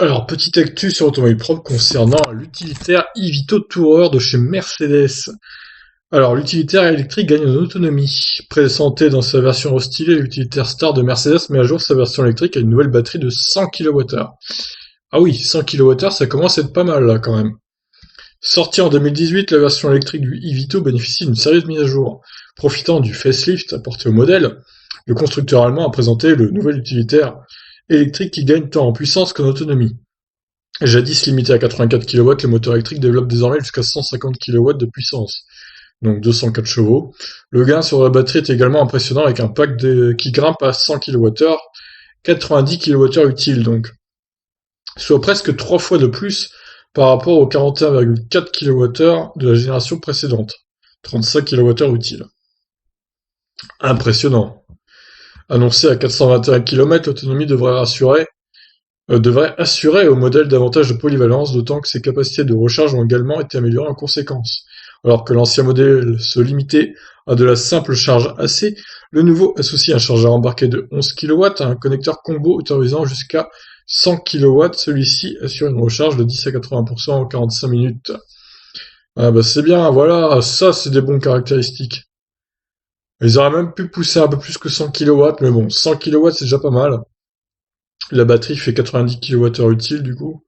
Alors, petite actu sur Automobile Propre concernant l'utilitaire eVito Tourer de chez Mercedes. Alors, l'utilitaire électrique gagne en autonomie. Présenté dans sa version restylée, l'utilitaire Star de Mercedes met à jour sa version électrique à une nouvelle batterie de 100 kWh. Ah oui, 100 kWh, ça commence à être pas mal là quand même. Sortie en 2018, la version électrique du eVito bénéficie d'une sérieuse mise à jour. Profitant du facelift apporté au modèle, le constructeur allemand a présenté le nouvel utilitaire électrique qui gagne tant en puissance qu'en autonomie. Jadis limité à 84 kW, le moteur électrique développe désormais jusqu'à 150 kW de puissance, donc 204 chevaux. Le gain sur la batterie est également impressionnant avec un pack qui grimpe à 100 kWh, 90 kWh utiles donc, soit presque 3 fois de plus par rapport aux 41,4 kWh de la génération précédente, 35 kWh utiles. Impressionnant. Annoncé à 421 km, l'autonomie devrait assurer au modèle davantage de polyvalence, d'autant que ses capacités de recharge ont également été améliorées en conséquence. Alors que l'ancien modèle se limitait à de la simple charge AC, le nouveau associe un chargeur embarqué de 11 kW à un connecteur combo autorisant jusqu'à 100 kW. Celui-ci assure une recharge de 10 à 80% en 45 minutes. Ah bah c'est bien, voilà, ça c'est des bonnes caractéristiques. Ils auraient même pu pousser un peu plus que 100 kW, mais bon, 100 kW c'est déjà pas mal. La batterie fait 90 kWh utile du coup.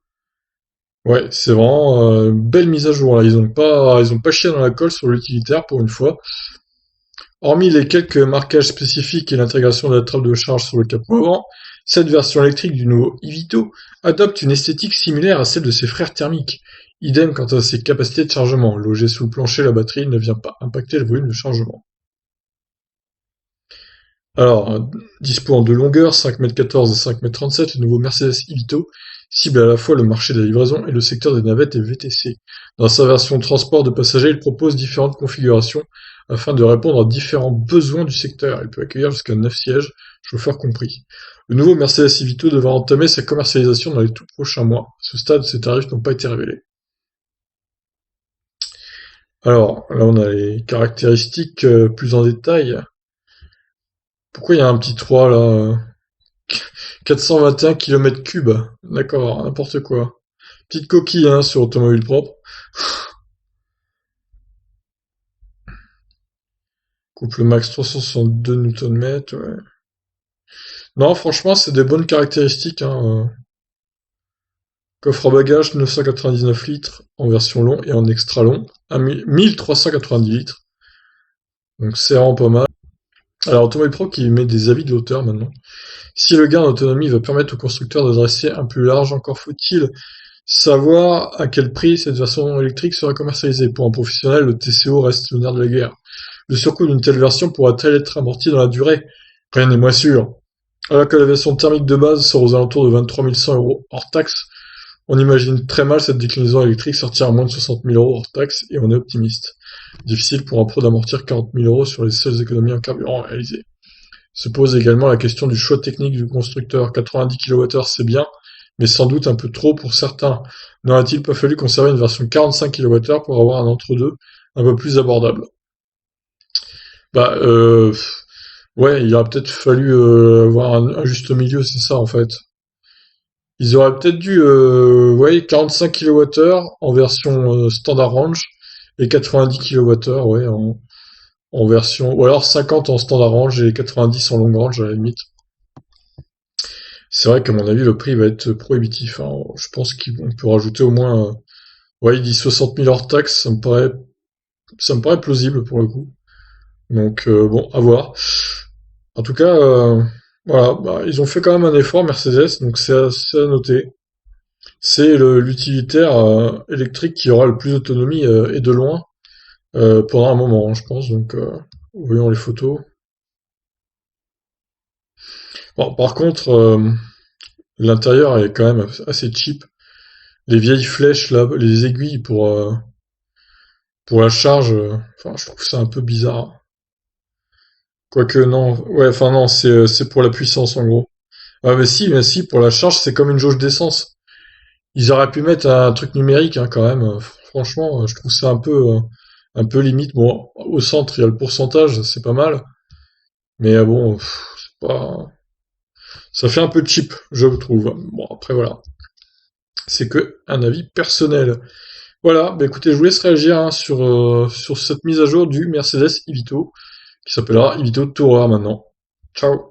Ouais, c'est vraiment belle mise à jour là. Ils ont pas chié dans la colle sur l'utilitaire pour une fois. Hormis les quelques marquages spécifiques et l'intégration de la trappe de charge sur le capot avant, cette version électrique du nouveau eVito adopte une esthétique similaire à celle de ses frères thermiques. Idem quant à ses capacités de chargement. Logée sous le plancher, la batterie ne vient pas impacter le volume de chargement. Alors, dispo en deux longueurs, 5,14 m et 5,37 m, le nouveau Mercedes eVito cible à la fois le marché de la livraison et le secteur des navettes et VTC. Dans sa version transport de passagers, il propose différentes configurations afin de répondre à différents besoins du secteur. Il peut accueillir jusqu'à 9 sièges, chauffeur compris. Le nouveau Mercedes eVito devra entamer sa commercialisation dans les tout prochains mois. À ce stade, ses tarifs n'ont pas été révélés. Alors, là on a les caractéristiques plus en détail. Pourquoi il y a un petit 3 là? 421 km3. D'accord, n'importe quoi. Petite coquille hein, sur Automobile Propre. Couple max 362 Nm, ouais. Non, franchement, c'est des bonnes caractéristiques. Hein. Coffre à bagages 999 litres en version long et en extra long. 1390 litres. Donc c'est vraiment pas mal. Alors Automobile Pro qui met des avis de l'auteur maintenant. Si le gain d'autonomie va permettre au constructeur de dresser un plus large, encore faut-il savoir à quel prix cette version électrique sera commercialisée. Pour un professionnel, le TCO reste le nerf de la guerre. Le surcoût d'une telle version pourra-t-elle être amorti dans la durée? Rien n'est moins sûr. Alors que la version thermique de base sort aux alentours de 23 100 euros hors taxe, on imagine très mal cette déclinaison électrique sortir à moins de 60 000 euros hors taxe et on est optimiste. Difficile pour un pro d'amortir 40 000 euros sur les seules économies en carburant réalisées. Se pose également la question du choix technique du constructeur. 90 kWh c'est bien, mais sans doute un peu trop pour certains. N'aurait-il pas fallu conserver une version 45 kWh pour avoir un entre-deux un peu plus abordable? Bah, ouais, il aurait peut-être fallu avoir un juste milieu, c'est ça en fait. Ils auraient peut-être dû, ouais, 45 kWh en version standard range et 90 kWh, ouais, en version, ou alors 50 en standard range et 90 en long range à la limite. C'est vrai qu'à mon avis, le prix va être prohibitif. Hein. Je pense qu'on peut rajouter au moins, ouais, il dit 60 000 hors taxe, ça me paraît plausible pour le coup. Donc bon, à voir. En tout cas, voilà, bah, ils ont fait quand même un effort, Mercedes, donc c'est à noter. C'est l'utilitaire électrique qui aura le plus d'autonomie et de loin pendant un moment, hein, je pense. Donc, voyons les photos. Bon, par contre, l'intérieur est quand même assez cheap. Les vieilles flèches là, les aiguilles pour la charge, enfin, je trouve ça un peu bizarre. Quoique non, ouais, enfin non, c'est pour la puissance en gros. Ah mais si, pour la charge, c'est comme une jauge d'essence. Ils auraient pu mettre un truc numérique hein, quand même. Franchement, je trouve ça un peu limite. Bon, au centre, il y a le pourcentage, c'est pas mal. Mais bon, c'est pas... ça fait un peu cheap, je trouve. Bon, après voilà. C'est que un avis personnel. Voilà, bah écoutez, je vous laisse réagir hein, sur cette mise à jour du Mercedes Evito, qui s'appellera Evito Tourer maintenant. Ciao.